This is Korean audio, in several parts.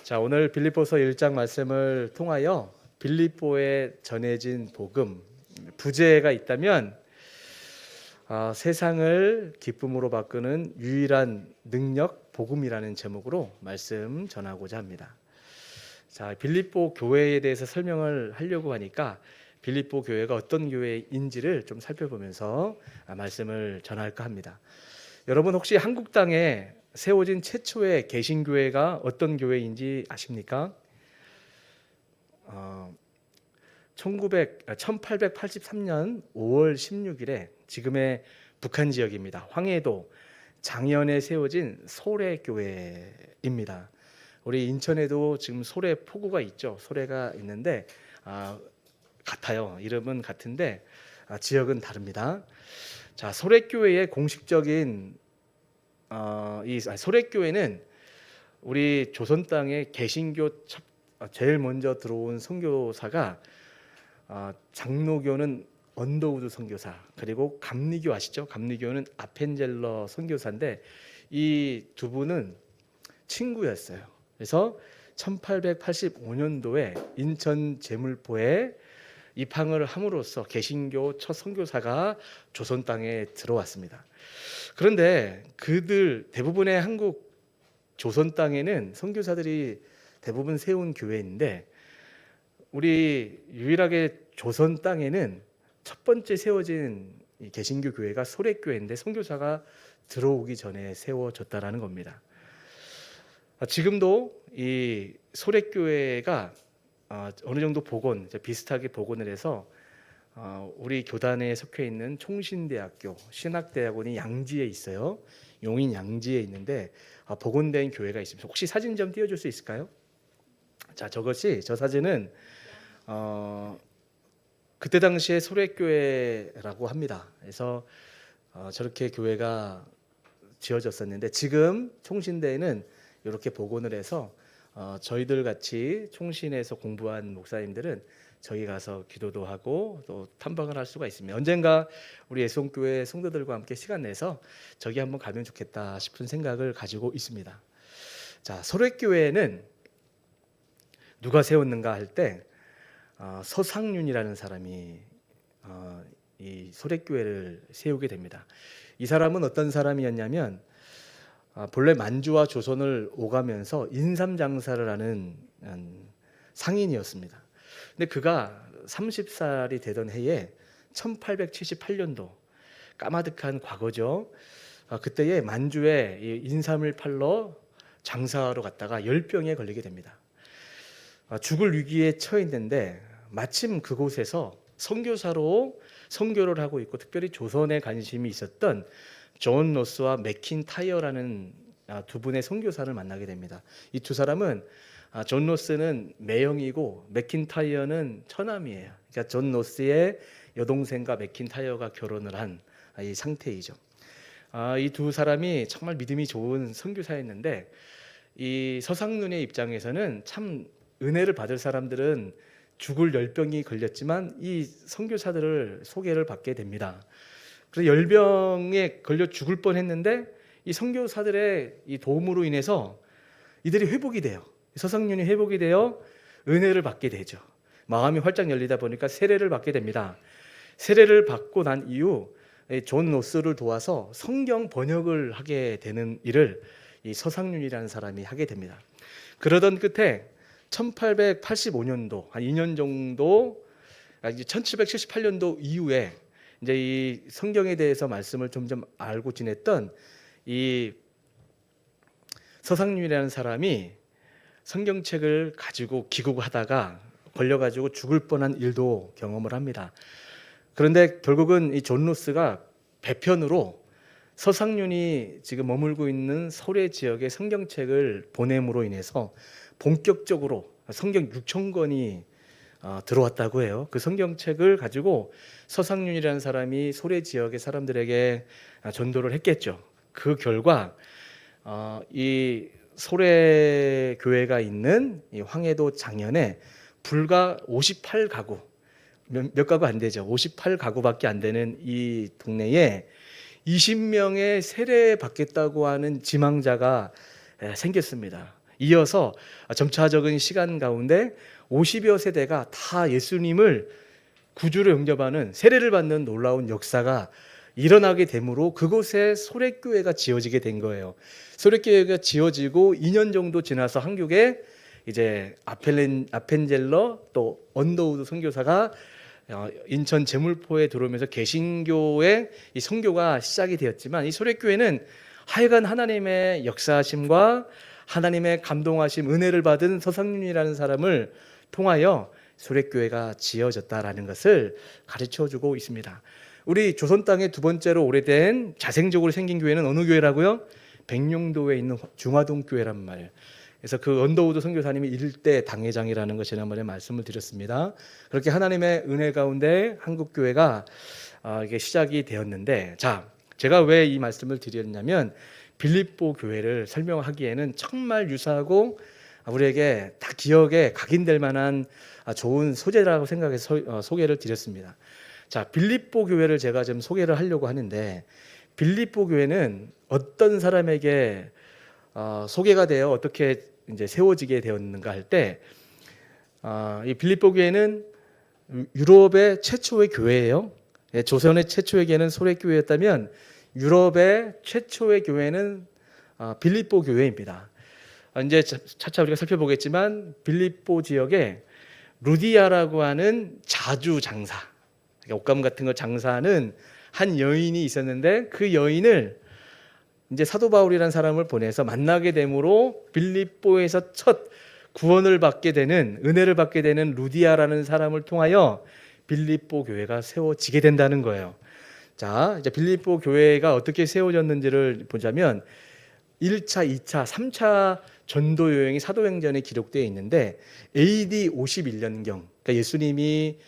자, 오늘 빌립보서 1장 말씀을 통하여 빌립보에 전해진 복음, 부제가 있다면 세상을 기쁨으로 바꾸는 유일한 능력 복음이라는 제목으로 말씀 전하고자 합니다. 자, 빌립보 교회에 대해서 설명을 하려고 하니까 빌립보 교회가 어떤 교회인지를 좀 살펴보면서 말씀을 전할까 합니다. 여러분 혹시 한국 땅에 세워진 최초의 개신교회가 어떤 교회인지 아십니까? 1883년 5월 16일에 지금의 북한 지역입니다. 황해도 장현에 세워진 소래교회입니다. 우리 인천에도 지금 소래포구가 있죠. 소래가 있는데 같아요. 이름은 같은데 지역은 다릅니다. 자, 소래교회의 공식적인 소래교회는 우리 조선 땅에 개신교 제일 먼저 들어온 선교사가 장로교는 언더우드 선교사, 그리고 감리교 아시죠? 감리교는 아펜젤러 선교사인데 이 두 분은 친구였어요. 그래서 1885년도에 인천 제물포에 입항을 함으로써 개신교 첫 선교사가 조선 땅에 들어왔습니다. 그런데 그들 대부분의 한국 조선 땅에는 선교사들이 대부분 세운 교회인데 우리 유일하게 조선 땅에는 첫 번째 세워진 개신교 교회가 소래교회인데 선교사가 들어오기 전에 세워졌다라는 겁니다. 지금도 이 소래교회가 어느 정도 비슷하게 복원을 해서 우리 교단에 속해 있는 총신대학교 신학대학원이 양지에 있어요. 용인 양지에 있는데 복원된 교회가 있습니다. 혹시 사진 좀 띄워줄 수 있을까요? 자, 저 사진은 그때 당시에 소래교회라고 합니다. 그래서 저렇게 교회가 지어졌었는데 지금 총신대에는 이렇게 복원을 해서 저희들 같이 총신에서 공부한 목사님들은 저기 가서 기도도 하고 또 탐방을 할 수가 있습니다. 언젠가 우리 예수교회 성도들과 함께 시간 내서 저기 한번 가면 좋겠다 싶은 생각을 가지고 있습니다. 자, 소래교회는 누가 세웠는가 할 때 서상륜이라는 사람이 이 소래교회를 세우게 됩니다. 이 사람은 어떤 사람이었냐면 본래 만주와 조선을 오가면서 인삼장사를 하는 상인이었습니다. 근데 그가 30살이 되던 해에 1878년도 까마득한 과거죠. 그때에 만주에 인삼을 팔러 장사하러 갔다가 열병에 걸리게 됩니다. 죽을 위기에 처했는데 마침 그곳에서 선교사로 선교를 하고 있고 특별히 조선에 관심이 있었던 존 노스와 맥킨타이어라는 두 분의 선교사를 만나게 됩니다. 이 두 사람은 존 노스는 매형이고 맥킨타이어는 처남이에요. 그러니까 존 노스의 여동생과 맥킨타이어가 결혼을 한 이 상태이죠. 이 두 사람이 정말 믿음이 좋은 선교사였는데 이 서상륜의 입장에서는 참 은혜를 받을 사람들은 죽을 열병이 걸렸지만 이 선교사들을 소개를 받게 됩니다. 그래서 열병에 걸려 죽을 뻔했는데 이 선교사들의 이 도움으로 인해서 이들이 회복이 돼요. 서상륜이 회복이 되어 은혜를 받게 되죠. 마음이 활짝 열리다 보니까 세례를 받게 됩니다. 세례를 받고 난 이후 존 노스를 도와서 성경 번역을 하게 되는 일을 이 서상륜이라는 사람이 하게 됩니다. 그러던 끝에 1885년도 한 2년 정도 1778년도 이후에 이제 이 성경에 대해서 말씀을 점점 알고 지냈던 이 서상륜이라는 사람이 성경책을 가지고 기국하다가 걸려가지고 죽을 뻔한 일도 경험을 합니다. 그런데 결국은 이 존 노스가 배편으로 서상륜이 지금 머물고 있는 소래 지역에 성경책을 보냄으로 인해서 본격적으로 성경 6,000권이 들어왔다고 해요. 그 성경책을 가지고 서상륜이라는 사람이 소래 지역의 사람들에게 전도를 했겠죠. 그 결과 이 소래 교회가 있는 이 황해도 장현에 불과 58가구 몇 가구 안 되죠. 58가구밖에 안 되는 이 동네에 20명의 세례 받겠다고 하는 지망자가 생겼습니다. 이어서 점차적인 시간 가운데 50여 세대가 다 예수님을 구주로 영접하는 세례를 받는 놀라운 역사가 일어나게 되므로 그곳에 소래교회가 지어지게 된 거예요. 소래교회가 지어지고 2년 정도 지나서 한국에 이제 아펜젤러 또 언더우드 선교사가 인천 제물포에 들어오면서 개신교의 이 선교가 시작이 되었지만, 이 소래교회는 하여간 하나님의 역사하심과 하나님의 감동하심, 은혜를 받은 서상윤이라는 사람을 통하여 소래교회가 지어졌다라는 것을 가르쳐주고 있습니다. 우리 조선 땅의 두 번째로 오래된 자생적으로 생긴 교회는 어느 교회라고요? 백령도에 있는 중화동 교회란 말이에요. 그래서 그 언더우드 선교사님이 일대 당회장이라는 것 지난번에 말씀을 드렸습니다. 그렇게 하나님의 은혜 가운데 한국 교회가 이게 시작이 되었는데, 자, 제가 왜 이 말씀을 드렸냐면 빌립보 교회를 설명하기에는 정말 유사하고 우리에게 다 기억에 각인될 만한 좋은 소재라고 생각해서 소개를 드렸습니다. 자, 빌립보 교회를 제가 좀 소개를 하려고 하는데, 빌립보 교회는 어떤 사람에게 소개가 되어 어떻게 이제 세워지게 되었는가 할 때, 이 빌립보 교회는 유럽의 최초의 교회예요. 조선의 최초의 교회는 소래교회였다면 유럽의 최초의 교회는 빌립보 교회입니다. 이제 차차 우리가 살펴보겠지만 빌립보 지역에 루디아라고 하는 자주 장사, 옷감 같은 거 장사하는 한 여인이 있었는데, 그 여인을 이제 사도 바울이라는 사람을 보내서 만나게 되므로 빌립보에서 첫 구원을 받게 되는, 은혜를 받게 되는 루디아라는 사람을 통하여 빌립보 교회가 세워지게 된다는 거예요. 자, 이제 빌립보 교회가 어떻게 세워졌는지를 보자면 1차, 2차, 3차 전도 여행이 사도행전에 기록되어 있는데 AD 51년경, 그러니까 예수님이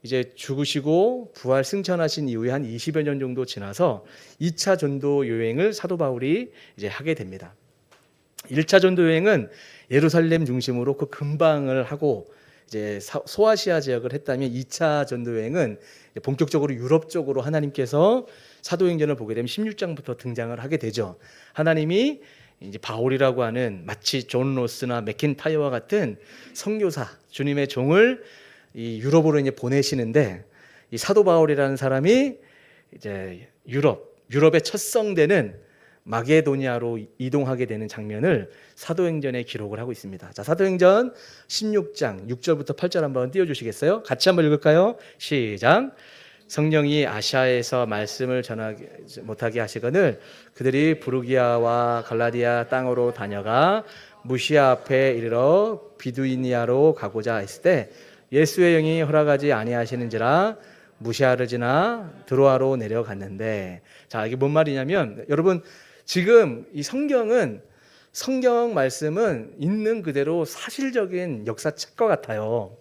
이제 죽으시고 부활 승천하신 이후에 한 20여 년 정도 지나서 2차 전도 여행을 사도 바울이 이제 하게 됩니다. 1차 전도 여행은 예루살렘 중심으로 그 근방을 하고 이제 소아시아 지역을 했다면, 2차 전도 여행은 본격적으로 유럽 쪽으로 하나님께서 사도행전을 보게 되면 16장부터 등장을 하게 되죠. 하나님이 이제 바울이라고 하는 마치 존 로스나 맥킨타이어와 같은 선교사, 주님의 종을 이 유럽으로 이제 보내시는데, 이 사도 바울이라는 사람이 이제 유럽의 첫 성되는 마게도니아로 이동하게 되는 장면을 사도행전에 기록을 하고 있습니다. 자, 사도행전 16장 6절부터 8절 한번 띄워주시겠어요? 같이 한번 읽을까요? 시작. 성령이 아시아에서 말씀을 전하지 못하게 하시거늘 그들이 부르기아와 갈라디아 땅으로 다녀가 무시아 앞에 이르러 비두이니아로 가고자 했을 때 예수의 영이 허락하지 아니하시는지라 무시아를 지나 드로아로 내려갔는데, 자, 이게 뭔 말이냐면, 여러분 지금 이 성경 말씀은 있는 그대로 사실적인 역사책과 같아요.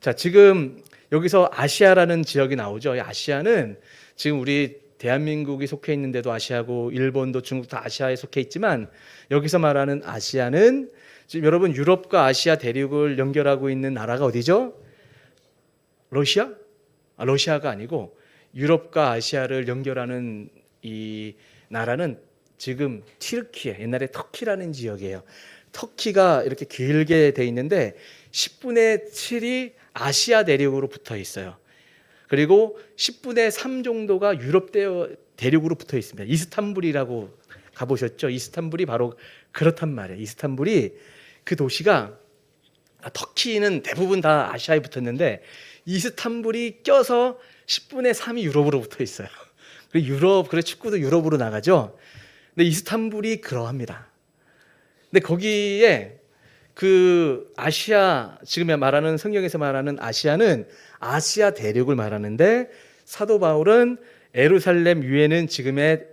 자, 지금 여기서 아시아라는 지역이 나오죠. 이 아시아는 지금 우리 대한민국이 속해 있는데도 아시아고 일본도 중국도 아시아에 속해 있지만, 여기서 말하는 아시아는 지금 여러분 유럽과 아시아 대륙을 연결하고 있는 나라가 어디죠? 러시아? 러시아가 아니고 유럽과 아시아를 연결하는 이 나라는 지금 튀르키예, 옛날에 터키라는 지역이에요. 터키가 이렇게 길게 돼 있는데 10분의 7이 아시아 대륙으로 붙어 있어요. 그리고 10분의 3 정도가 유럽 대륙으로 붙어 있습니다. 이스탄불이라고 가보셨죠? 이스탄불이 바로 그렇단 말이에요. 이스탄불이 그 도시가, 터키는 대부분 다 아시아에 붙었는데 이스탄불이 껴서 10분의 3이 유럽으로 붙어 있어요. 그래 축구도 유럽으로 나가죠. 근데 이스탄불이 그러합니다. 근데 거기에 그 아시아, 지금 말하는 성경에서 말하는 아시아는 아시아 대륙을 말하는데, 사도 바울은 예루살렘 위에는 지금의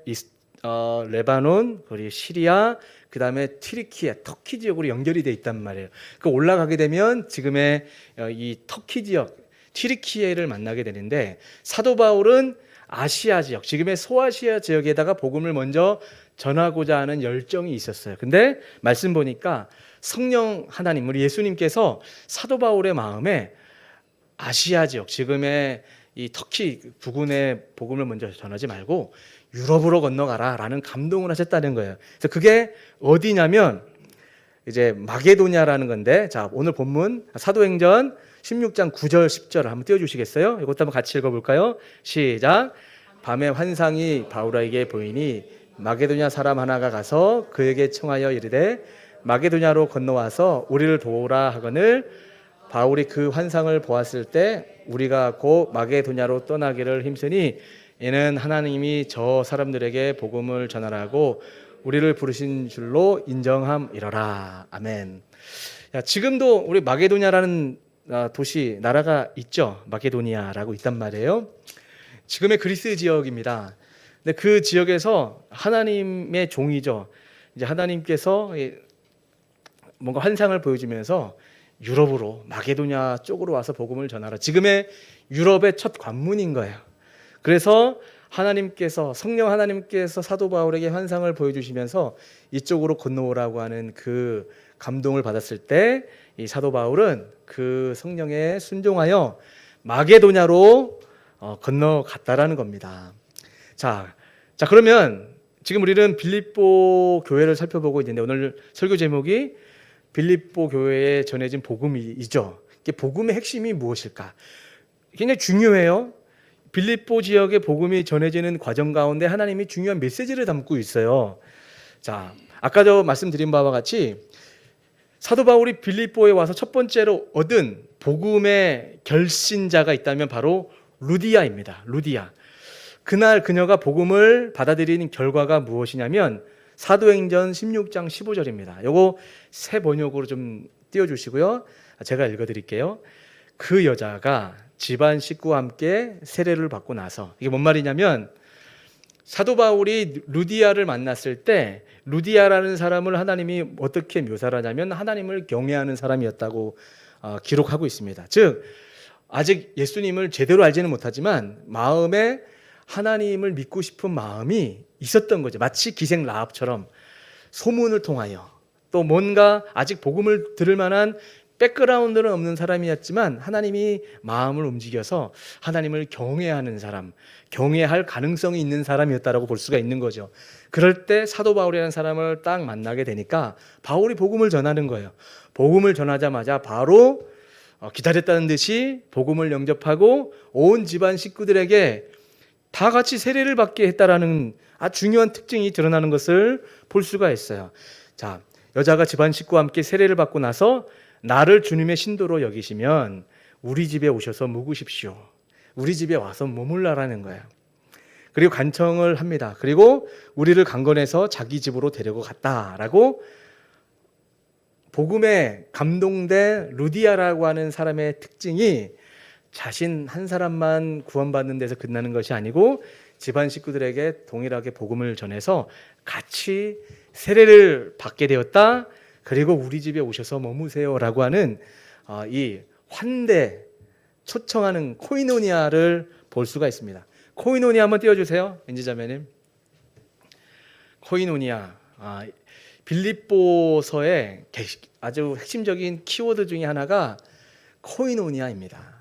레바논, 그리고 시리아, 그 다음에 튀르키예, 터키 지역으로 연결이 돼 있단 말이에요. 그 올라가게 되면 지금의 이 터키 지역, 튀르키예를 만나게 되는데, 사도 바울은 아시아 지역, 지금의 소아시아 지역에다가 복음을 먼저 전하고자 하는 열정이 있었어요. 근데 말씀 보니까 성령 하나님, 우리 예수님께서 사도 바울의 마음에 아시아 지역, 지금의 이 터키 부근의 복음을 먼저 전하지 말고 유럽으로 건너가라 라는 감동을 하셨다는 거예요. 그래서 그게 어디냐면 이제 마게도냐라는 건데, 자, 오늘 본문 사도행전 16장 9절 10절 한번 띄워 주시겠어요? 이것도 한번 같이 읽어 볼까요? 시작. 밤에 환상이 바울에게 보이니 마게도냐 사람 하나가 가서 그에게 청하여 이르되 마게도냐로 건너와서 우리를 도우라 하거늘 바울이 그 환상을 보았을 때 우리가 곧 마게도냐로 떠나기를 힘쓰니 이는 하나님이 저 사람들에게 복음을 전하라고 우리를 부르신 줄로 인정함이러라. 아멘. 야, 지금도 우리 마게도냐라는 도시 나라가 있죠. 마게도니아라고 있단 말이에요. 지금의 그리스 지역입니다. 근데 그 지역에서 하나님의 종이죠. 이제 하나님께서 뭔가 환상을 보여주면서 유럽으로 마게도냐 쪽으로 와서 복음을 전하라. 지금의 유럽의 첫 관문인 거예요. 그래서 성령 하나님께서 사도 바울에게 환상을 보여주시면서 이쪽으로 건너오라고 하는 그 감동을 받았을 때 이 사도 바울은 그 성령에 순종하여 마게도냐로 건너갔다라는 겁니다. 자, 그러면 지금 우리는 빌립보 교회를 살펴보고 있는데 오늘 설교 제목이 빌립보 교회에 전해진 복음이죠. 이게 복음의 핵심이 무엇일까? 굉장히 중요해요. 빌립보 지역의 복음이 전해지는 과정 가운데 하나님이 중요한 메시지를 담고 있어요. 자, 아까 저 말씀드린 바와 같이 사도 바울이 빌립보에 와서 첫 번째로 얻은 복음의 결신자가 있다면 바로 루디아입니다. 루디아. 그날 그녀가 복음을 받아들이는 결과가 무엇이냐면 사도행전 16장 15절입니다. 요거 새 번역으로 좀 띄워주시고요. 제가 읽어드릴게요. 그 여자가 집안 식구와 함께 세례를 받고 나서, 이게 뭔 말이냐면 사도 바울이 루디아를 만났을 때 루디아라는 사람을 하나님이 어떻게 묘사를 하냐면 하나님을 경외하는 사람이었다고 기록하고 있습니다. 즉 아직 예수님을 제대로 알지는 못하지만 마음에 하나님을 믿고 싶은 마음이 있었던 거죠. 마치 기생 라합처럼 소문을 통하여 또 뭔가 아직 복음을 들을 만한 백그라운드는 없는 사람이었지만 하나님이 마음을 움직여서 하나님을 경외하는 사람, 경외할 가능성이 있는 사람이었다라고 볼 수가 있는 거죠. 그럴 때 사도 바울이라는 사람을 딱 만나게 되니까 바울이 복음을 전하는 거예요. 복음을 전하자마자 바로 기다렸다는 듯이 복음을 영접하고 온 집안 식구들에게 다 같이 세례를 받게 했다라는 아주 중요한 특징이 드러나는 것을 볼 수가 있어요. 자, 여자가 집안 식구와 함께 세례를 받고 나서 나를 주님의 신도로 여기시면 우리 집에 오셔서 묵으십시오. 우리 집에 와서 머물라라는 거예요. 그리고 간청을 합니다. 그리고 우리를 강건해서 자기 집으로 데리고 갔다라고 복음에 감동된 루디아라고 하는 사람의 특징이 자신 한 사람만 구원받는 데서 끝나는 것이 아니고 집안 식구들에게 동일하게 복음을 전해서 같이 세례를 받게 되었다. 그리고 우리 집에 오셔서 머무세요라고 하는 이 환대, 초청하는 코이노니아를 볼 수가 있습니다. 코이노니아 한번 띄워주세요, 인지자매님. 코이노니아, 빌립보서의 아주 핵심적인 키워드 중에 하나가 코이노니아입니다.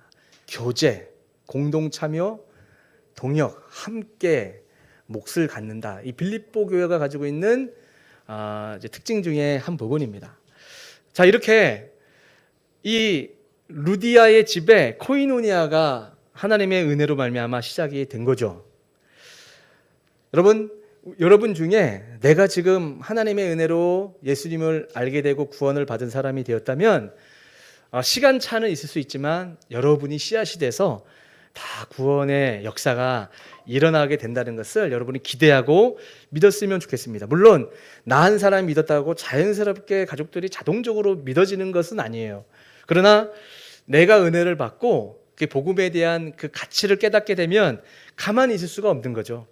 교제, 공동참여, 동역, 함께 몫을 갖는다. 이 빌립보 교회가 가지고 있는 특징 중에 한 부분입니다. 자, 이렇게 이 루디아의 집에 코이노니아가 하나님의 은혜로 말미암아 시작이 된 거죠. 여러분 중에 내가 지금 하나님의 은혜로 예수님을 알게 되고 구원을 받은 사람이 되었다면 시간 차는 있을 수 있지만 여러분이 씨앗이 돼서 다 구원의 역사가 일어나게 된다는 것을 여러분이 기대하고 믿었으면 좋겠습니다. 물론 나 한 사람이 믿었다고 자연스럽게 가족들이 자동적으로 믿어지는 것은 아니에요. 그러나 내가 은혜를 받고 그 복음에 대한 그 가치를 깨닫게 되면 가만히 있을 수가 없는 거죠.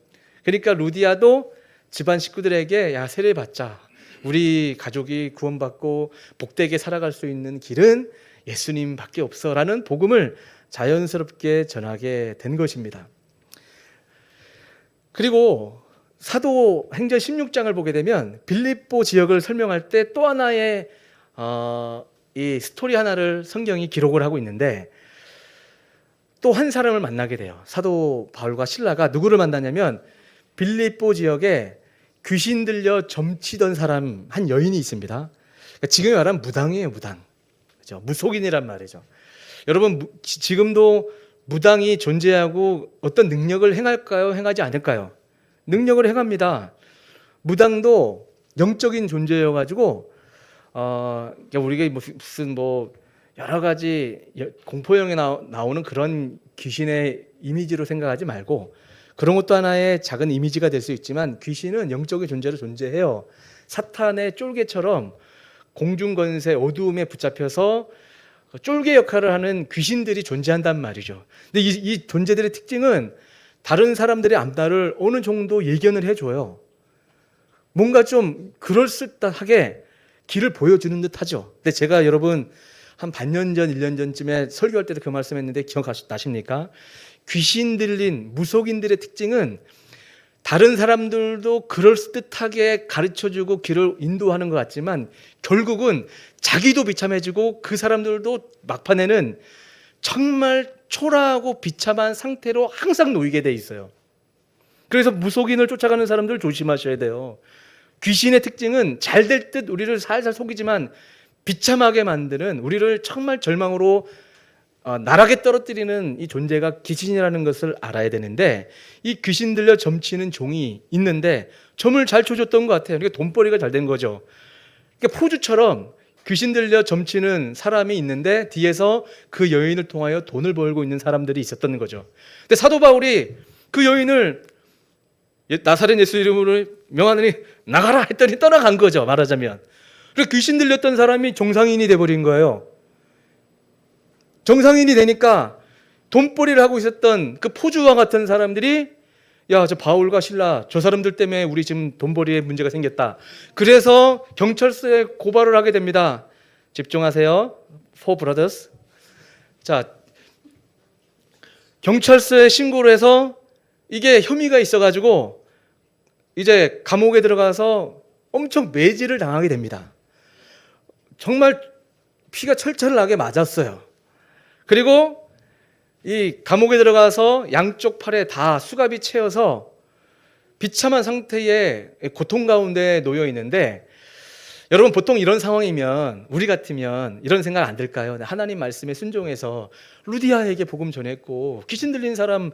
그러니까 루디아도 집안 식구들에게 야, 세례 받자. 우리 가족이 구원받고 복되게 살아갈 수 있는 길은 예수님밖에 없어라는 복음을 자연스럽게 전하게 된 것입니다. 그리고 사도행전 16장을 보게 되면 빌립보 지역을 설명할 때 또 하나의 이 스토리 하나를 성경이 기록을 하고 있는데 또 한 사람을 만나게 돼요. 사도 바울과 실라가 누구를 만나냐면 빌립보 지역에 귀신 들려 점치던 사람 한 여인이 있습니다. 그러니까 지금 말하면 무당이에요, 무당. 그죠? 무속인이란 말이죠. 여러분, 지금도 무당이 존재하고 어떤 능력을 행할까요? 행하지 않을까요? 능력을 행합니다. 무당도 영적인 존재여가지고, 그러니까 우리가 무슨 여러 가지 공포영에 나오는 그런 귀신의 이미지로 생각하지 말고, 그런 것도 하나의 작은 이미지가 될 수 있지만 귀신은 영적인 존재로 존재해요. 사탄의 쫄개처럼 공중권세 어두움에 붙잡혀서 쫄개 역할을 하는 귀신들이 존재한단 말이죠. 근데 이 존재들의 특징은 다른 사람들의 앞날을 어느 정도 예견을 해줘요. 뭔가 좀 그럴듯하게 길을 보여주는 듯 하죠. 근데 제가 여러분 한 반년 전, 1년 전쯤에 설교할 때도 그 말씀했는데 기억나십니까? 귀신 들린 무속인들의 특징은 다른 사람들도 그럴듯하게 가르쳐주고 길을 인도하는 것 같지만 결국은 자기도 비참해지고 그 사람들도 막판에는 정말 초라하고 비참한 상태로 항상 놓이게 돼 있어요. 그래서 무속인을 쫓아가는 사람들 조심하셔야 돼요. 귀신의 특징은 잘 될 듯 우리를 살살 속이지만 비참하게 만드는, 우리를 정말 절망으로 나락에 떨어뜨리는 이 존재가 귀신이라는 것을 알아야 되는데, 이 귀신 들려 점치는 종이 있는데 점을 잘 쳐줬던 것 같아요. 그러니까 돈벌이가 잘 된 거죠. 그러니까 포주처럼 귀신 들려 점치는 사람이 있는데 뒤에서 그 여인을 통하여 돈을 벌고 있는 사람들이 있었던 거죠. 근데 사도 바울이 그 여인을 나사렛 예수 이름으로 명하느니 나가라 했더니 떠나간 거죠, 말하자면. 그래서 귀신 들렸던 사람이 정상인이 돼버린 거예요. 정상인이 되니까 돈벌이를 하고 있었던 그 포주와 같은 사람들이, 야, 저 바울과 신라 저 사람들 때문에 우리 지금 돈벌이에 문제가 생겼다. 그래서 경찰서에 고발을 하게 됩니다. 집중하세요. Four brothers. 자, 경찰서에 신고를 해서 이게 혐의가 있어가지고 이제 감옥에 들어가서 엄청 매질을 당하게 됩니다. 정말 피가 철철 나게 맞았어요. 그리고 이 감옥에 들어가서 양쪽 팔에 다 수갑이 채여서 비참한 상태의 고통 가운데 놓여 있는데, 여러분 보통 이런 상황이면 우리 같으면 이런 생각 안 들까요? 하나님 말씀에 순종해서 루디아에게 복음 전했고 귀신 들린 사람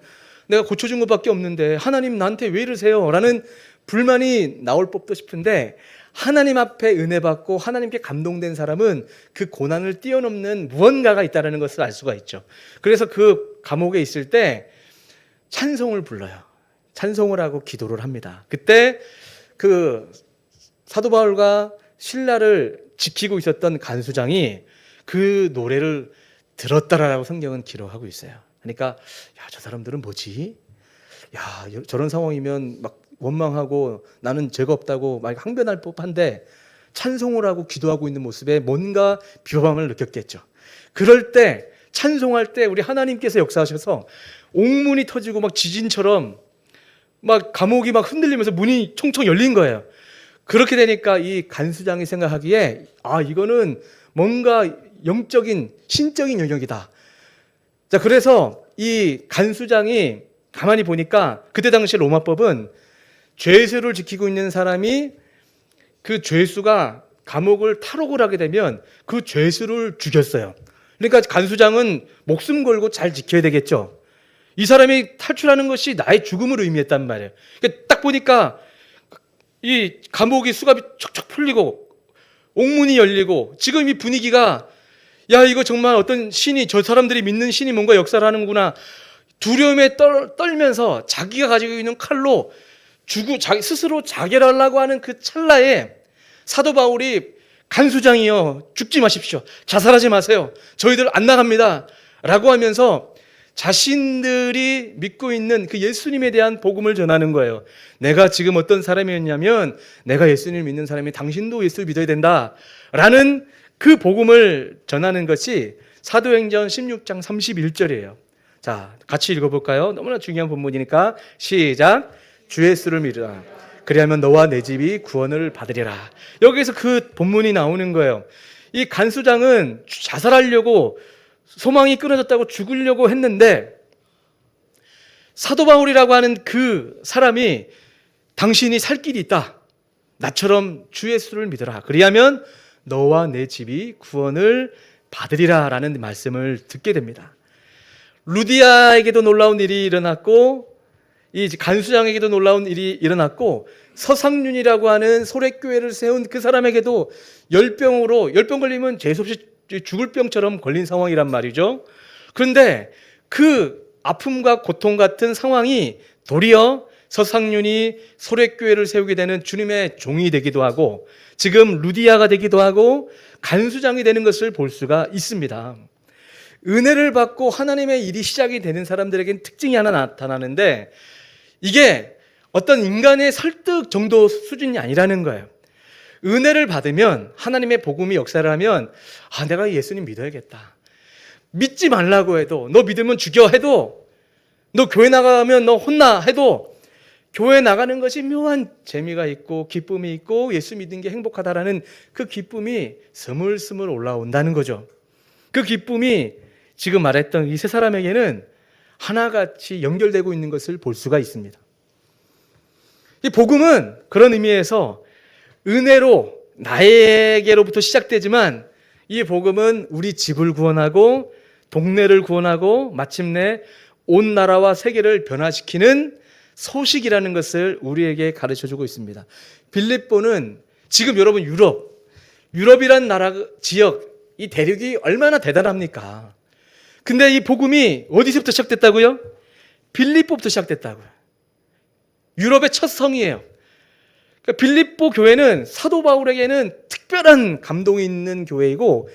내가 고쳐준 것밖에 없는데 하나님 나한테 왜 이러세요? 라는 불만이 나올 법도 싶은데, 하나님 앞에 은혜 받고 하나님께 감동된 사람은 그 고난을 뛰어넘는 무언가가 있다는 것을 알 수가 있죠. 그래서 그 감옥에 있을 때 찬송을 불러요. 찬송을 하고 기도를 합니다. 그때 그 사도 바울과 신라를 지키고 있었던 간수장이 그 노래를 들었다라고 성경은 기록하고 있어요. 그러니까 야, 저 사람들은 뭐지? 야, 저런 상황이면 막 원망하고 나는 죄가 없다고 막 항변할 법한데 찬송을 하고 기도하고 있는 모습에 뭔가 비호감을 느꼈겠죠. 그럴 때 찬송할 때 우리 하나님께서 역사하셔서 옥문이 터지고 막 지진처럼 막 감옥이 막 흔들리면서 문이 총총 열린 거예요. 그렇게 되니까 이 간수장이 생각하기에 이거는 뭔가 영적인 신적인 영역이다. 자, 그래서 이 간수장이 가만히 보니까 그때 당시 로마법은 죄수를 지키고 있는 사람이 그 죄수가 감옥을 탈옥을 하게 되면 그 죄수를 죽였어요. 그러니까 간수장은 목숨 걸고 잘 지켜야 되겠죠. 이 사람이 탈출하는 것이 나의 죽음을 의미했단 말이에요. 그러니까 딱 보니까 이 감옥이 수갑이 척척 풀리고 옥문이 열리고 지금 이 분위기가, 야, 이거 정말 어떤 신이, 저 사람들이 믿는 신이 뭔가 역사를 하는구나. 두려움에 떨면서 자기가 가지고 있는 칼로 자기 스스로 자결하려고 하는 그 찰나에 사도 바울이 간수장이여 죽지 마십시오. 자살하지 마세요. 저희들 안 나갑니다. 라고 하면서 자신들이 믿고 있는 그 예수님에 대한 복음을 전하는 거예요. 내가 지금 어떤 사람이었냐면 내가 예수님을 믿는 사람이 당신도 예수를 믿어야 된다. 라는 그 복음을 전하는 것이 사도행전 16장 31절이에요. 자, 같이 읽어볼까요? 너무나 중요한 본문이니까 시작. 주 예수를 믿으라. 그리하면 너와 내 집이 구원을 받으리라. 여기에서 그 본문이 나오는 거예요. 이 간수장은 자살하려고 소망이 끊어졌다고 죽으려고 했는데 사도 바울이라고 하는 그 사람이, 당신이 살 길이 있다. 나처럼 주 예수를 믿어라. 그리하면 너와 내 집이 구원을 받으리라 라는 말씀을 듣게 됩니다. 루디아에게도 놀라운 일이 일어났고 이 간수장에게도 놀라운 일이 일어났고 서상륜이라고 하는 소래교회를 세운 그 사람에게도 열병 걸리면 재수없이 죽을 병처럼 걸린 상황이란 말이죠. 그런데 그 아픔과 고통 같은 상황이 도리어 서상륜이 소래교회를 세우게 되는 주님의 종이 되기도 하고 지금 루디아가 되기도 하고 간수장이 되는 것을 볼 수가 있습니다. 은혜를 받고 하나님의 일이 시작이 되는 사람들에게는 특징이 하나 나타나는데 이게 어떤 인간의 설득 정도 수준이 아니라는 거예요. 은혜를 받으면 하나님의 복음이 역사를 하면 내가 예수님 믿어야겠다. 믿지 말라고 해도 너 믿으면 죽여 해도 너 교회 나가면 너 혼나 해도 교회 나가는 것이 묘한 재미가 있고 기쁨이 있고 예수 믿는 게 행복하다라는 그 기쁨이 스물스물 올라온다는 거죠. 그 기쁨이 지금 말했던 이 세 사람에게는 하나같이 연결되고 있는 것을 볼 수가 있습니다. 이 복음은 그런 의미에서 은혜로 나에게로부터 시작되지만 이 복음은 우리 집을 구원하고 동네를 구원하고 마침내 온 나라와 세계를 변화시키는 소식이라는 것을 우리에게 가르쳐주고 있습니다. 빌립보는 지금 여러분 유럽이란 나라 지역 이 대륙이 얼마나 대단합니까? 근데 이 복음이 어디서부터 시작됐다고요? 빌립보부터 시작됐다고요. 유럽의 첫 성이에요. 그러니까 빌립보 교회는 사도 바울에게는 특별한 감동이 있는 교회이고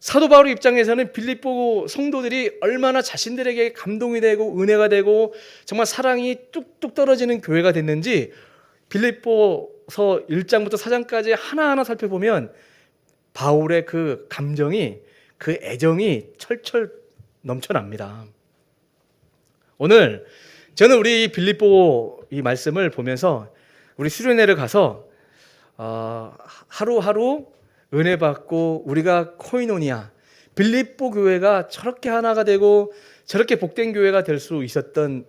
사도 바울 입장에서는 빌립보 성도들이 얼마나 자신들에게 감동이 되고 은혜가 되고 정말 사랑이 뚝뚝 떨어지는 교회가 됐는지 빌립보서 1장부터 4장까지 하나하나 살펴보면 바울의 그 감정이 그 애정이 철철 넘쳐납니다. 오늘 저는 우리 빌립보 이 말씀을 보면서 우리 수련회를 가서 하루하루 은혜 받고 우리가 코이노니아 빌립보 교회가 저렇게 하나가 되고 저렇게 복된 교회가 될 수 있었던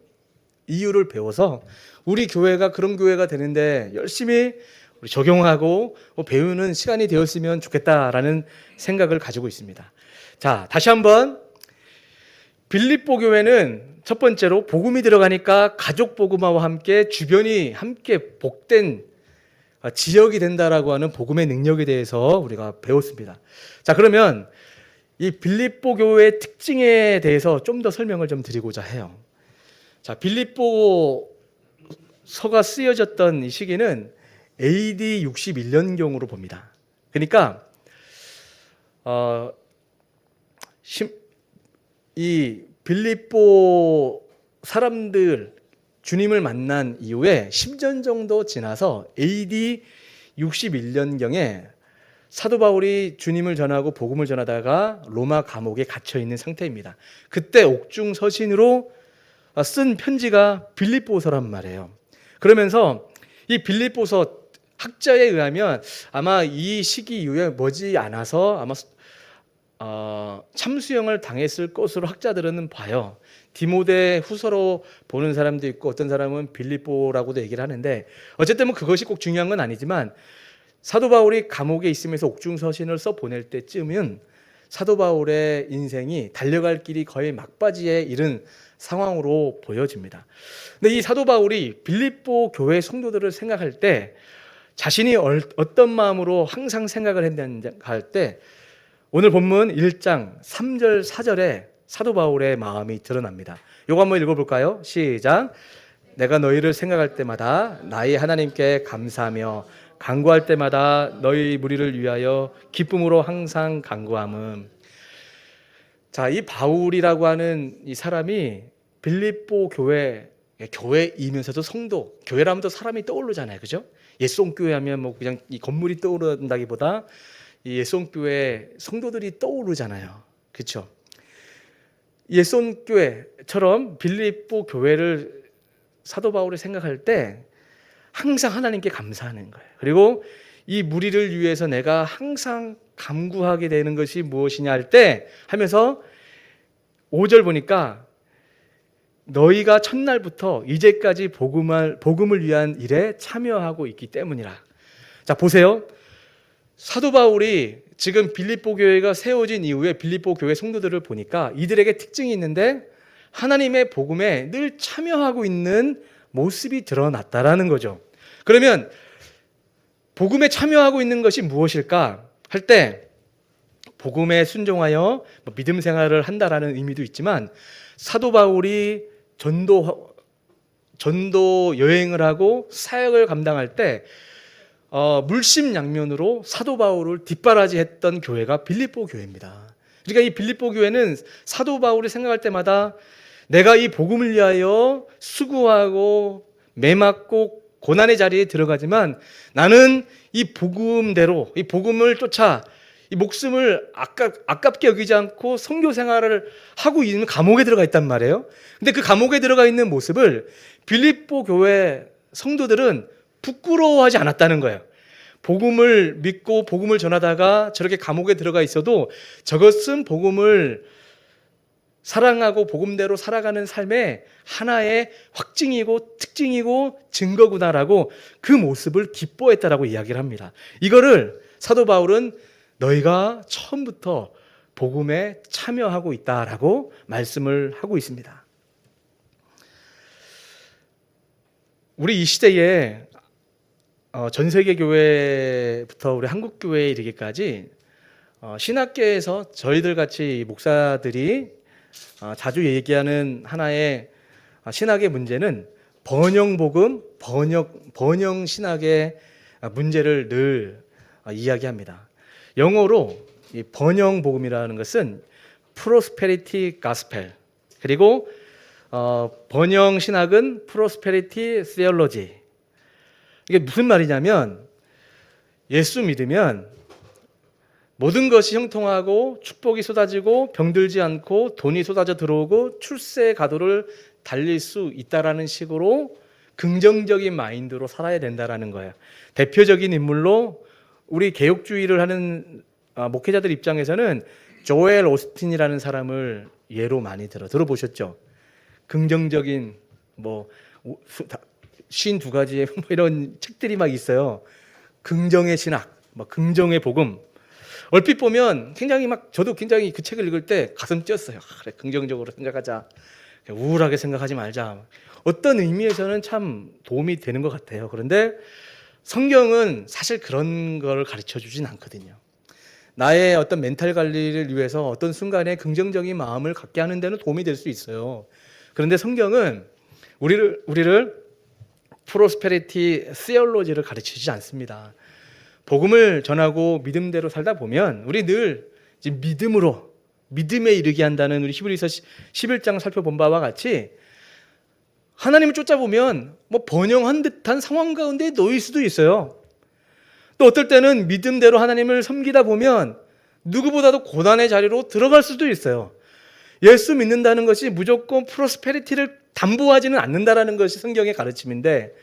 이유를 배워서 우리 교회가 그런 교회가 되는데 열심히 우리 적용하고 배우는 시간이 되었으면 좋겠다라는 생각을 가지고 있습니다. 자, 다시 한번 빌립보 교회는 첫 번째로 복음이 들어가니까 가족 복음화와 함께 주변이 함께 복된 지역이 된다라고 하는 복음의 능력에 대해서 우리가 배웠습니다. 자, 그러면 이 빌립보 교회의 특징에 대해서 좀 더 설명을 좀 드리고자 해요. 자, 빌립보 서가 쓰여졌던 이 시기는 AD 61년경으로 봅니다. 그러니까 이 빌립보 사람들 주님을 만난 이후에 10년 정도 지나서 AD 61년경에 사도 바울이 주님을 전하고 복음을 전하다가 로마 감옥에 갇혀 있는 상태입니다. 그때 옥중 서신으로 쓴 편지가 빌립보서란 말이에요. 그러면서 이 빌립보서 학자에 의하면 아마 이 시기 이후에 머지 않아서 아마 참수형을 당했을 것으로 학자들은 봐요. 디모데 후서로 보는 사람도 있고 어떤 사람은 빌립보라고도 얘기를 하는데 어쨌든 그것이 꼭 중요한 건 아니지만 사도 바울이 감옥에 있으면서 옥중서신을 써 보낼 때쯤은 사도 바울의 인생이 달려갈 길이 거의 막바지에 이른 상황으로 보여집니다. 근데 이 사도 바울이 빌립보 교회 성도들을 생각할 때 자신이 어떤 마음으로 항상 생각을 했는가 할 때 오늘 본문 1장 3절 4절에 사도 바울의 마음이 드러납니다. 이거 한번 읽어볼까요? 시작. 내가 너희를 생각할 때마다 나의 하나님께 감사하며 간구할 때마다 너희 무리를 위하여 기쁨으로 항상 간구함은. 자, 이 바울이라고 하는 이 사람이 빌립보 교회이면서도 성도, 교회라면 또 사람이 떠오르잖아요, 그죠? 예송교회 하면 뭐 그냥 이 건물이 떠오른다기보다 이 예송교회 성도들이 떠오르잖아요, 그렇죠? 예송교회처럼 빌립보 교회를 사도 바울이 생각할 때 항상 하나님께 감사하는 거예요. 그리고 이 무리를 위해서 내가 항상 간구하게 되는 것이 무엇이냐 할 때 하면서 5절 보니까 너희가 첫날부터 이제까지 복음을 위한 일에 참여하고 있기 때문이라. 자, 보세요. 사도 바울이 지금 빌립보 교회가 세워진 이후에 빌립보 교회 성도들을 보니까 이들에게 특징이 있는데 하나님의 복음에 늘 참여하고 있는 모습이 드러났다라는 거죠. 그러면 복음에 참여하고 있는 것이 무엇일까 할 때 복음에 순종하여 믿음 생활을 한다라는 의미도 있지만 사도 바울이 전도 여행을 하고 사역을 감당할 때 물심양면으로 사도 바울을 뒷바라지했던 교회가 빌립보 교회입니다. 그러니까 이 빌립보 교회는 사도 바울이 생각할 때마다 내가 이 복음을 위하여 수고하고 매맞고 고난의 자리에 들어가지만 나는 이 복음대로 이 복음을 쫓아 이 목숨을 아깝게 여기지 않고 선교 생활을 하고 있는 감옥에 들어가 있단 말이에요. 근데 그 감옥에 들어가 있는 모습을 빌립보 교회 성도들은 부끄러워하지 않았다는 거예요. 복음을 믿고 복음을 전하다가 저렇게 감옥에 들어가 있어도 저것은 복음을 사랑하고 복음대로 살아가는 삶의 하나의 확증이고 특징이고 증거구나라고 그 모습을 기뻐했다라고 이야기를 합니다. 이거를 사도 바울은 너희가 처음부터 복음에 참여하고 있다라고 말씀을 하고 있습니다. 우리 이 시대에 전 세계 교회부터 우리 한국 교회에 이르기까지 신학계에서 저희들 같이 목사들이 자주 얘기하는 하나의 신학의 문제는 번영복음, 번영 신학의 문제를 늘 이야기합니다. 영어로 이 번영복음이라는 것은 prosperity gospel, 그리고 번영 신학은 prosperity theology. 이게 무슨 말이냐면 예수 믿으면 모든 것이 형통하고 축복이 쏟아지고 병들지 않고 돈이 쏟아져 들어오고 출세의 가도를 달릴 수 있다라는 식으로 긍정적인 마인드로 살아야 된다라는 거예요. 대표적인 인물로 우리 개혁주의를 하는 목회자들 입장에서는 조엘 오스틴이라는 사람을 예로 많이 들어보셨죠? 긍정적인 52가지의 이런 책들이 막 있어요. 긍정의 신학, 긍정의 복음. 얼핏 보면 굉장히 저도 굉장히 그 책을 읽을 때 가슴 뛰었어요. 그래, 긍정적으로 생각하자. 우울하게 생각하지 말자. 어떤 의미에서는 참 도움이 되는 것 같아요. 그런데 성경은 사실 그런 걸 가르쳐 주진 않거든요. 나의 어떤 멘탈 관리를 위해서 어떤 순간에 긍정적인 마음을 갖게 하는 데는 도움이 될 수 있어요. 그런데 성경은 우리를 프로스페리티 시올로지를 가르치지 않습니다. 복음을 전하고 믿음대로 살다 보면 우리 늘 믿음에 이르게 한다는 우리 히브리서 11장 살펴본 바와 같이 하나님을 쫓아보면 번영한 듯한 상황 가운데 놓일 수도 있어요. 또 어떨 때는 믿음대로 하나님을 섬기다 보면 누구보다도 고난의 자리로 들어갈 수도 있어요. 예수 믿는다는 것이 무조건 프로스페리티를 담보하지는 않는다라는 것이 성경의 가르침인데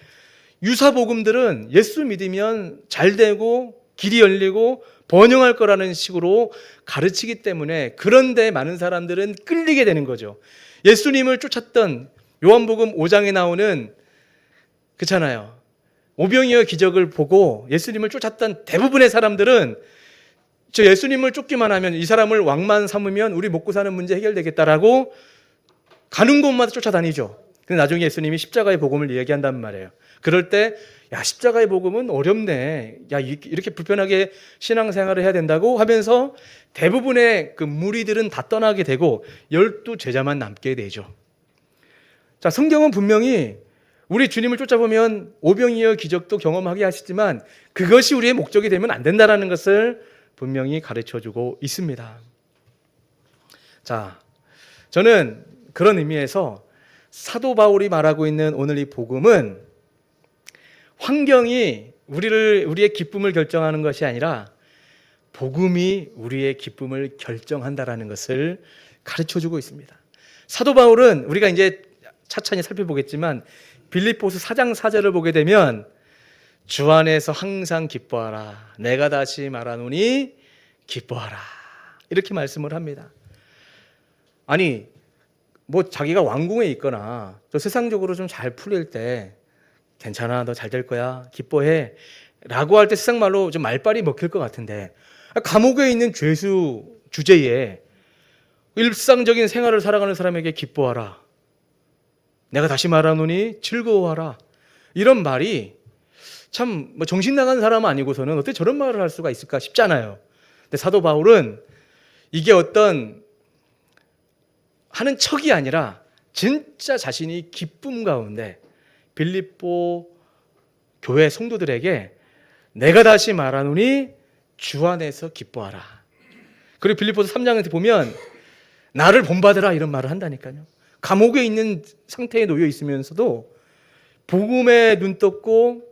유사복음들은 예수 믿으면 잘 되고 길이 열리고 번영할 거라는 식으로 가르치기 때문에 그런데 많은 사람들은 끌리게 되는 거죠. 예수님을 쫓았던 요한복음 5장에 나오는 그렇잖아요. 오병이어 기적을 보고 예수님을 쫓았던 대부분의 사람들은 저 예수님을 쫓기만 하면 이 사람을 왕만 삼으면 우리 먹고 사는 문제 해결되겠다라고 가는 곳마다 쫓아다니죠. 근데 나중에 예수님이 십자가의 복음을 얘기한단 말이에요. 그럴 때 야, 십자가의 복음은 어렵네. 야, 이렇게 불편하게 신앙생활을 해야 된다고 하면서 대부분의 그 무리들은 다 떠나게 되고 12 제자만 남게 되죠. 자, 성경은 분명히 우리 주님을 쫓아보면 오병이어 기적도 경험하게 하시지만 그것이 우리의 목적이 되면 안 된다라는 것을 분명히 가르쳐주고 있습니다. 자, 저는 그런 의미에서 사도 바울이 말하고 있는 오늘 이 복음은 환경이 우리의 기쁨을 결정하는 것이 아니라 복음이 우리의 기쁨을 결정한다라는 것을 가르쳐주고 있습니다. 사도 바울은 우리가 이제 차차히 살펴보겠지만 빌립보서 4장 4절을 보게 되면 주 안에서 항상 기뻐하라. 내가 다시 말하노니 기뻐하라. 이렇게 말씀을 합니다. 아니 자기가 왕궁에 있거나 또 세상적으로 좀 잘 풀릴 때 괜찮아, 너 잘 될 거야, 기뻐해, 라고 할 때 세상 말로 좀 말빨이 먹힐 것 같은데, 감옥에 있는 죄수 주제에 일상적인 생활을 살아가는 사람에게 기뻐하라, 내가 다시 말하노니 즐거워하라, 이런 말이 참 정신 나간 사람은 아니고서는 어떻게 저런 말을 할 수가 있을까 싶잖아요. 근데 사도 바울은 이게 어떤 하는 척이 아니라 진짜 자신이 기쁨 가운데 빌립보 교회 성도들에게 내가 다시 말하노니 주 안에서 기뻐하라. 그리고 빌립보서 3장에 보면 나를 본받으라 이런 말을 한다니까요. 감옥에 있는 상태에 놓여 있으면서도 복음에 눈 떴고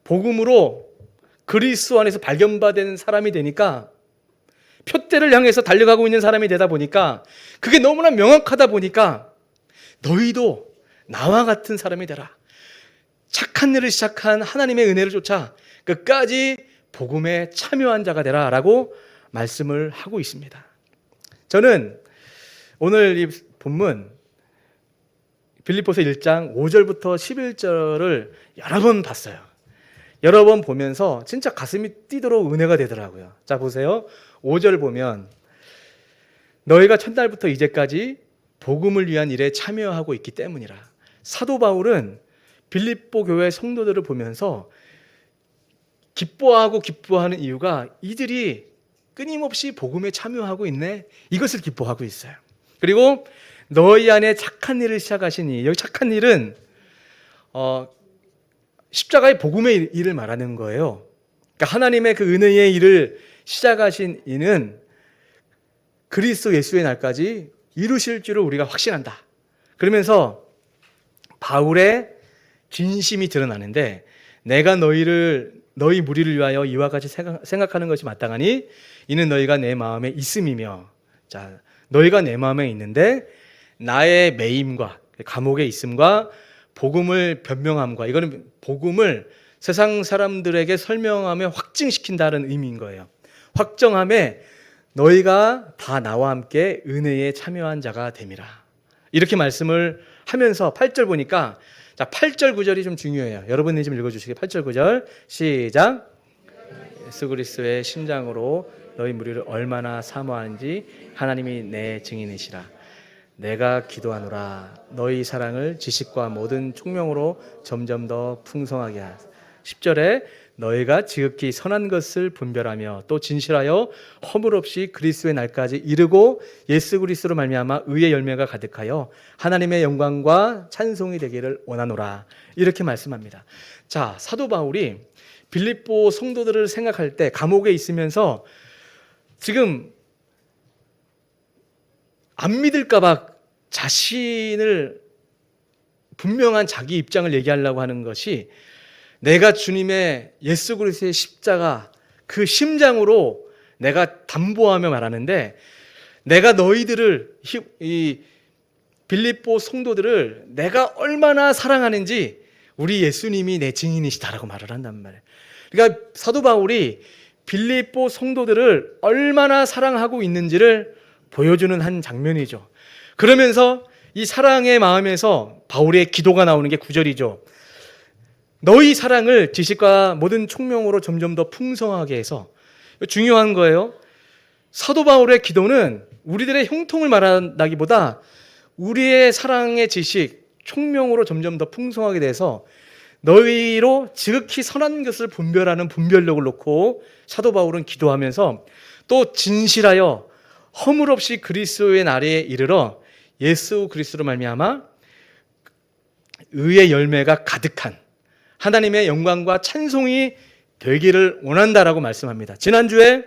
복음으로 그리스도 안에서 발견받은 사람이 되니까, 표대를 향해서 달려가고 있는 사람이 되다 보니까, 그게 너무나 명확하다 보니까 너희도 나와 같은 사람이 되라. 착한 일을 시작한 하나님의 은혜를 쫓아 끝까지 복음에 참여한 자가 되라 라고 말씀을 하고 있습니다. 저는 오늘 이 본문 빌립보서 1장 5절부터 11절을 여러 번 봤어요. 여러 번 보면서 진짜 가슴이 뛰도록 은혜가 되더라고요. 자, 보세요. 5절 보면 너희가 첫날부터 이제까지 복음을 위한 일에 참여하고 있기 때문이라. 사도 바울은 빌립보 교회 성도들을 보면서 기뻐하는 이유가 이들이 끊임없이 복음에 참여하고 있네, 이것을 기뻐하고 있어요. 그리고 너희 안에 착한 일을 시작하시니, 여기 착한 일은 십자가의 복음의 일을 말하는 거예요. 그러니까 하나님의 그 은혜의 일을 시작하신 이는 그리스도 예수의 날까지 이루실 줄을 우리가 확신한다. 그러면서 바울의 진심이 드러나는데, 내가 너희 무리를 위하여 이와 같이 생각하는 것이 마땅하니 이는 너희가 내 마음에 있음이며. 자, 너희가 내 마음에 있는데 나의 매임과 감옥에 있음과 복음을 변명함과, 이거는 복음을 세상 사람들에게 설명하며 확증시킨다는 의미인 거예요. 확정함에 너희가 다 나와 함께 은혜에 참여한 자가 됨이라. 이렇게 말씀을 하면서 8절 보니까, 자, 8절 9절이 좀 중요해요. 여러분이 좀 읽어주시게. 8절 9절 시작. 예수 그리스도의 심장으로 너희 무리를 얼마나 사모하는지 하나님이 내 증인이시라. 내가 기도하노라 너희 사랑을 지식과 모든 총명으로 점점 더 풍성하게 하라. 10절에 너희가 지극히 선한 것을 분별하며 또 진실하여 허물 없이 그리스도의 날까지 이르고 예수 그리스도로 말미암아 의의 열매가 가득하여 하나님의 영광과 찬송이 되기를 원하노라. 이렇게 말씀합니다. 자, 사도 바울이 빌립보 성도들을 생각할 때 감옥에 있으면서 지금 안 믿을까 봐 자신을 분명한 자기 입장을 얘기하려고 하는 것이, 내가 주님의 예수 그리스도의 십자가 그 심장으로 내가 담보하며 말하는데, 내가 너희들을, 이 빌립보 성도들을 내가 얼마나 사랑하는지 우리 예수님이 내 증인이시다라고 말을 한단 말이에요. 그러니까 사도 바울이 빌립보 성도들을 얼마나 사랑하고 있는지를 보여주는 한 장면이죠. 그러면서 이 사랑의 마음에서 바울의 기도가 나오는 게 9절이죠. 너희 사랑을 지식과 모든 총명으로 점점 더 풍성하게 해서. 중요한 거예요. 사도 바울의 기도는 우리들의 형통을 말한다기보다 우리의 사랑의 지식, 총명으로 점점 더 풍성하게 돼서 너희로 지극히 선한 것을 분별하는 분별력을 놓고 사도 바울은 기도하면서, 또 진실하여 허물 없이 그리스도의 날에 이르러 예수 그리스도로 말미암아 의의 열매가 가득한 하나님의 영광과 찬송이 되기를 원한다라고 말씀합니다. 지난주에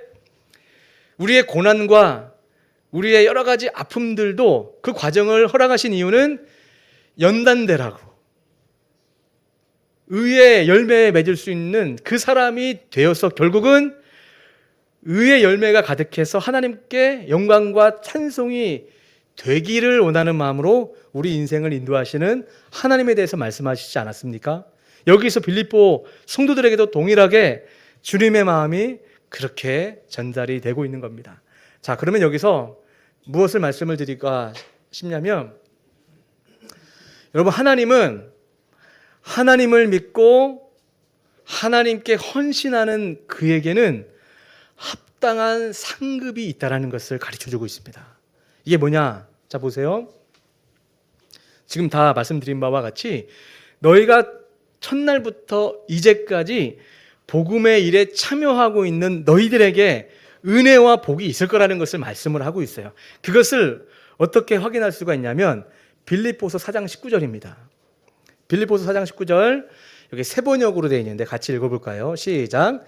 우리의 고난과 우리의 여러 가지 아픔들도 그 과정을 허락하신 이유는 연단되라고, 의의 열매에 맺을 수 있는 그 사람이 되어서 결국은 의의 열매가 가득해서 하나님께 영광과 찬송이 되기를 원하는 마음으로 우리 인생을 인도하시는 하나님에 대해서 말씀하시지 않았습니까? 여기서 빌립보 성도들에게도 동일하게 주님의 마음이 그렇게 전달이 되고 있는 겁니다. 자, 그러면 여기서 무엇을 말씀을 드릴까 싶냐면, 여러분, 하나님은 하나님을 믿고 하나님께 헌신하는 그에게는 합당한 상급이 있다라는 것을 가르쳐주고 있습니다. 이게 뭐냐? 자, 보세요. 지금 다 말씀드린 바와 같이 너희가 첫날부터 이제까지 복음의 일에 참여하고 있는 너희들에게 은혜와 복이 있을 거라는 것을 말씀을 하고 있어요. 그것을 어떻게 확인할 수가 있냐면 빌립보서 4장 19절입니다. 빌립보서 4장 19절, 여기 세 번역으로 되어 있는데 같이 읽어볼까요? 시작.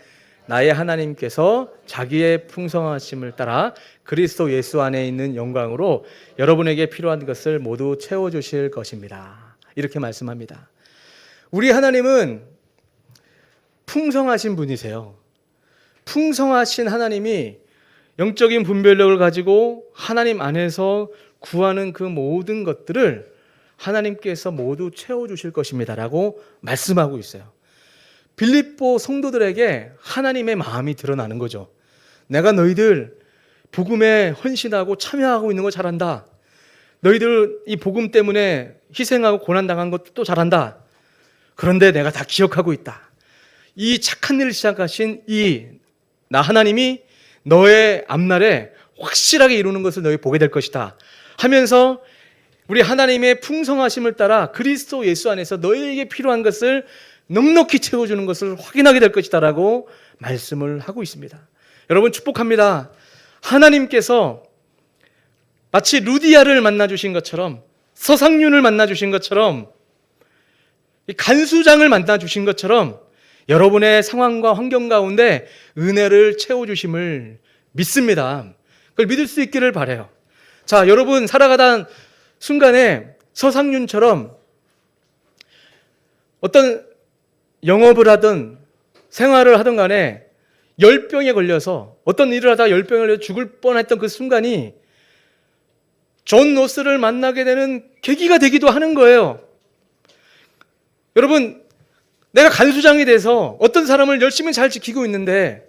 나의 하나님께서 자기의 풍성하심을 따라 그리스도 예수 안에 있는 영광으로 여러분에게 필요한 것을 모두 채워주실 것입니다. 이렇게 말씀합니다. 우리 하나님은 풍성하신 분이세요. 풍성하신 하나님이 영적인 분별력을 가지고 하나님 안에서 구하는 그 모든 것들을 하나님께서 모두 채워주실 것입니다 라고 말씀하고 있어요. 빌립보 성도들에게 하나님의 마음이 드러나는 거죠. 내가 너희들 복음에 헌신하고 참여하고 있는 거 잘한다. 너희들 이 복음 때문에 희생하고 고난당한 것도 잘한다. 그런데 내가 다 기억하고 있다. 이 착한 일을 시작하신 나 하나님이 너의 앞날에 확실하게 이루는 것을 너희 보게 될 것이다 하면서 우리 하나님의 풍성하심을 따라 그리스도 예수 안에서 너희에게 필요한 것을 넉넉히 채워주는 것을 확인하게 될 것이다 라고 말씀을 하고 있습니다. 여러분 축복합니다. 하나님께서 마치 루디아를 만나주신 것처럼, 서상윤을 만나주신 것처럼, 간수장을 만나주신 것처럼 여러분의 상황과 환경 가운데 은혜를 채워주심을 믿습니다. 그걸 믿을 수 있기를 바라요. 자, 여러분 살아가던 순간에 서상윤처럼 어떤 영업을 하든 생활을 하든 간에 열병에 걸려서 어떤 일을 하다가 열병에 걸려 죽을 뻔했던 그 순간이 존 노스를 만나게 되는 계기가 되기도 하는 거예요. 여러분, 내가 간수장이 돼서 어떤 사람을 열심히 잘 지키고 있는데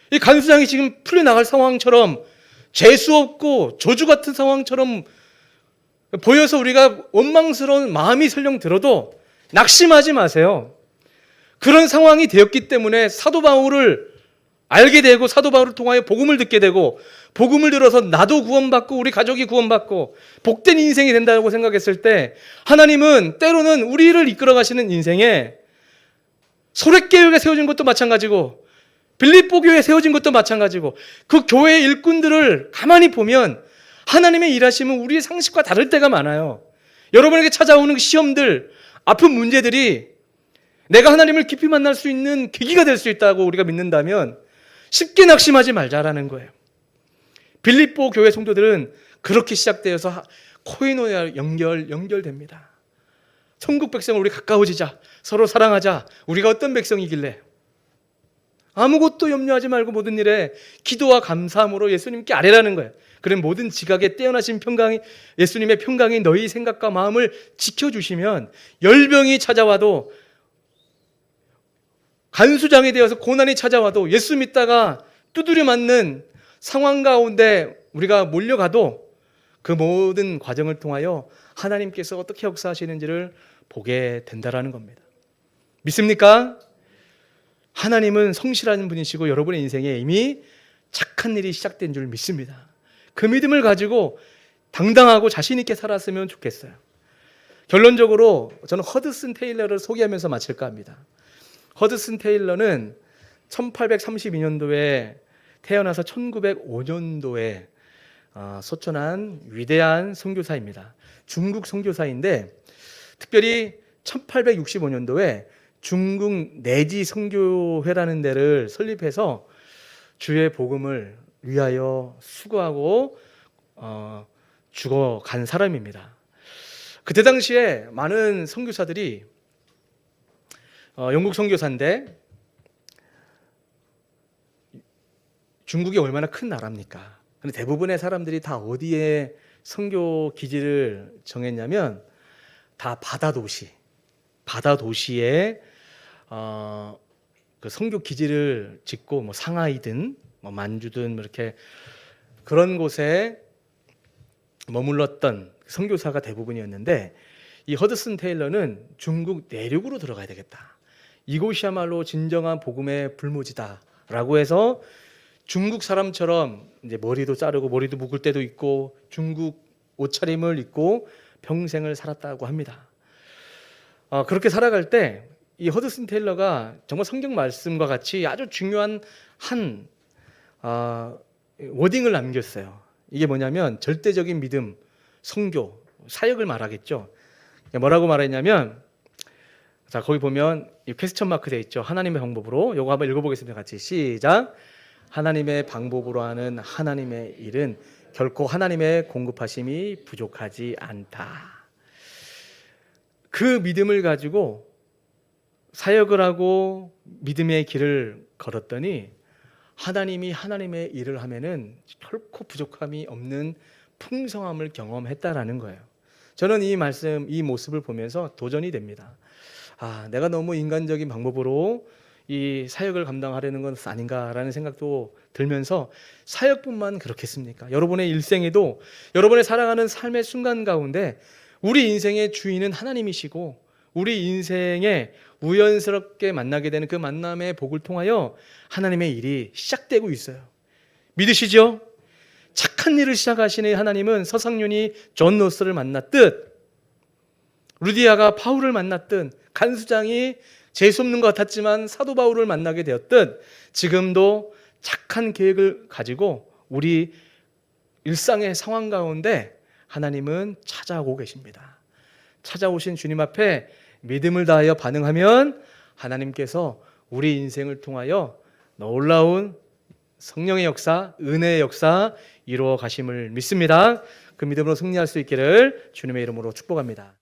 이 간수장이 지금 풀려나갈 상황처럼 재수 없고 저주 같은 상황처럼 보여서 우리가 원망스러운 마음이 설령 들어도 낙심하지 마세요. 그런 상황이 되었기 때문에 사도 바울을 알게 되고 사도 바울을 통하여 복음을 듣게 되고 복음을 들어서 나도 구원받고 우리 가족이 구원받고 복된 인생이 된다고 생각했을 때 하나님은 때로는 우리를 이끌어 가시는 인생에 소렛교회가 세워진 것도 마찬가지고 빌립보 교회에 세워진 것도 마찬가지고 그 교회의 일꾼들을 가만히 보면 하나님의 일하심은 우리의 상식과 다를 때가 많아요. 여러분에게 찾아오는 시험들, 아픈 문제들이 내가 하나님을 깊이 만날 수 있는 계기가 될 수 있다고 우리가 믿는다면 쉽게 낙심하지 말자라는 거예요. 빌립보 교회 성도들은 그렇게 시작되어서 코이노니아 연결됩니다. 천국 백성을 우리 가까워지자, 서로 사랑하자. 우리가 어떤 백성이길래 아무것도 염려하지 말고 모든 일에 기도와 감사함으로 예수님께 아뢰라는 거예요. 그런 모든 지각에 떼어나신 평강이, 예수님의 평강이 너희 생각과 마음을 지켜주시면 열병이 찾아와도, 간수장이 되어서 고난이 찾아와도, 예수 믿다가 두드려 맞는 상황 가운데 우리가 몰려가도 그 모든 과정을 통하여 하나님께서 어떻게 역사하시는지를 보게 된다라는 겁니다. 믿습니까? 하나님은 성실한 분이시고 여러분의 인생에 이미 착한 일이 시작된 줄 믿습니다. 그 믿음을 가지고 당당하고 자신 있게 살았으면 좋겠어요. 결론적으로 저는 허드슨 테일러를 소개하면서 마칠까 합니다. 허드슨 테일러는 1832년도에 태어나서 1905년도에 소천한 위대한 선교사입니다. 중국 선교사인데 특별히 1865년도에 중국 내지 선교회라는 데를 설립해서 주의 복음을 위하여 수고하고 죽어간 사람입니다. 그때 당시에 많은 선교사들이 영국 선교사인데 중국이 얼마나 큰 나라입니까? 근데 대부분의 사람들이 다 어디에 선교 기지를 정했냐면 다 바다 도시에 그 선교 기지를 짓고 뭐 상하이든 뭐 만주든 이렇게 그런 곳에 머물렀던 선교사가 대부분이었는데 이 허드슨 테일러는 중국 내륙으로 들어가야 되겠다. 이곳이야말로 진정한 복음의 불모지다라고 해서 중국 사람처럼 이제 머리도 자르고 머리도 묶을 때도 있고 중국 옷차림을 입고 평생을 살았다고 합니다. 그렇게 살아갈 때 이 허드슨 테일러가 정말 성경 말씀과 같이 아주 중요한 한 워딩을 남겼어요. 이게 뭐냐면 절대적인 믿음, 선교, 사역을 말하겠죠. 뭐라고 말했냐면, 자 거기 보면 이 퀘스천 마크 돼 있죠. 하나님의 방법으로. 요거 한번 읽어보겠습니다. 같이 시작. 하나님의 방법으로 하는 하나님의 일은 결코 하나님의 공급하심이 부족하지 않다. 그 믿음을 가지고 사역을 하고 믿음의 길을 걸었더니 하나님이 하나님의 일을 하면은 결코 부족함이 없는 풍성함을 경험했다라는 거예요. 저는 이 말씀, 이 모습을 보면서 도전이 됩니다. 내가 너무 인간적인 방법으로 이 사역을 감당하려는 건 아닌가라는 생각도 들면서 사역뿐만 그렇겠습니까? 여러분의 일생에도 여러분의 살아가는 삶의 순간 가운데 우리 인생의 주인은 하나님이시고 우리 인생에 우연스럽게 만나게 되는 그 만남의 복을 통하여 하나님의 일이 시작되고 있어요. 믿으시죠? 착한 일을 시작하시는 하나님은 서상윤이 존 노스를 만났듯 루디아가 바울을 만났듯 간수장이 재수없는 것 같았지만 사도 바울을 만나게 되었듯 지금도 착한 계획을 가지고 우리 일상의 상황 가운데 하나님은 찾아오고 계십니다. 찾아오신 주님 앞에 믿음을 다하여 반응하면 하나님께서 우리 인생을 통하여 놀라운 성령의 역사, 은혜의 역사 이루어 가심을 믿습니다. 그 믿음으로 승리할 수 있기를 주님의 이름으로 축복합니다.